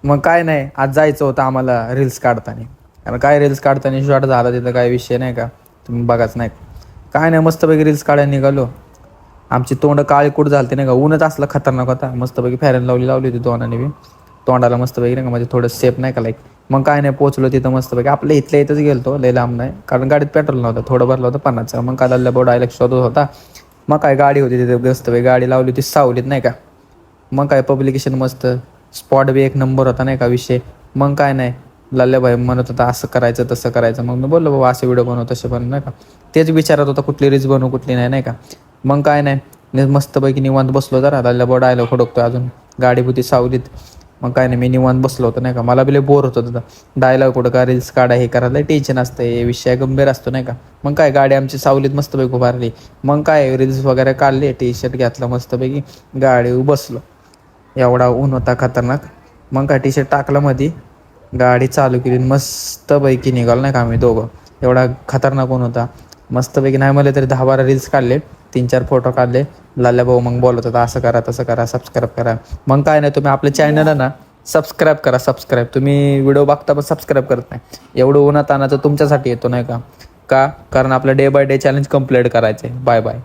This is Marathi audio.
मग काय नाही, आज जायचं होतं आम्हाला रील्स काढताना. कारण काय रील्स काढताना शॉर्ट झाला तिथं, काय विषय नाही का, तुम्ही बघाच नाही. काय नाही, मस्तपैकी रील्स काढायला निघालो. आमची तोंड काळीकुट झालते नाही का, ऊनच असलं खतरनाक होता. मस्तपैकी फॅरन लावली होती तोंडाने बी. तोंडाला मस्तपैकी नाही का, म्हणजे थोडं सेफ नाही का लाईक. मग काय नाही, पोचलो तिथं मस्तपैकी. आपल्या इथल्या इथंच गेलतो, लय लांब नाही, कारण गाडीत पेट्रोल नव्हतं, थोडं भरलं होतं 50चं. मग काय झालं, बोर्ड डायरेक्ट शोधत होता. मग काय गाडी होती तिथे मस्तपैकी, गाडी लावली होती सावलीत नाही का. मग काय पब्लिकेशन मस्त, स्पॉट बी एक नंबर होता नाही का विषय. मग काय नाही, भाई म्हणत होता असं करायचं तसं करायचं. मग मी बोललो बाबा असे व्हिडिओ बनव तसे बनव नाही का. तेच विचारत होता कुठली रील्स बनवू कुठली नाही नाही का. मग काय नाही, मस्तपैकी निवांत बसलो जरा. लल्ल्या डायलॉग हुडकतोय अजून, गाडी होती सावलीत. मग काय नाही, मी निवांत बसलो होतो नाही का. मला बी लय बोर होत होतं, डायलॉग कुठं का रील्स काढा हे करायला टेन्शन असतं, हे विषय गंभीर असतो नाही का. मग काय गाडी आमची सावलीत मस्तपैकी उभारली. मग काय रील्स वगैरे काढले, टी शर्ट घेतला मस्तपैकी, गाडी बसलो. एवढा ऊन होता खतरनाक. मग काय टी शर्ट टाकला मध्ये, गाडी चालू केली, मस्तपैकी निघालो नाही का आम्ही दोघं. एवढा खतरनाक ऊन होता. मस्तपैकी नाही म्हणले तरी 10-12 रील्स काढले, 3-4 फोटो काढले. लाल्या भाऊ मग बोलत होता असं करा तसं करा, सबस्क्राईब करा. मग काय नाही, तुम्ही आपल्या चॅनल आहे ना सबस्क्राईब करा. सबस्क्राईब तुम्ही व्हिडिओ बघता पण सबस्क्राईब करत नाही. एवढं उन्हात आणायचं तुमच्यासाठी येतो नाही का. का कारण आपलं day by day challenge complete करायचं आहे. Bye bye.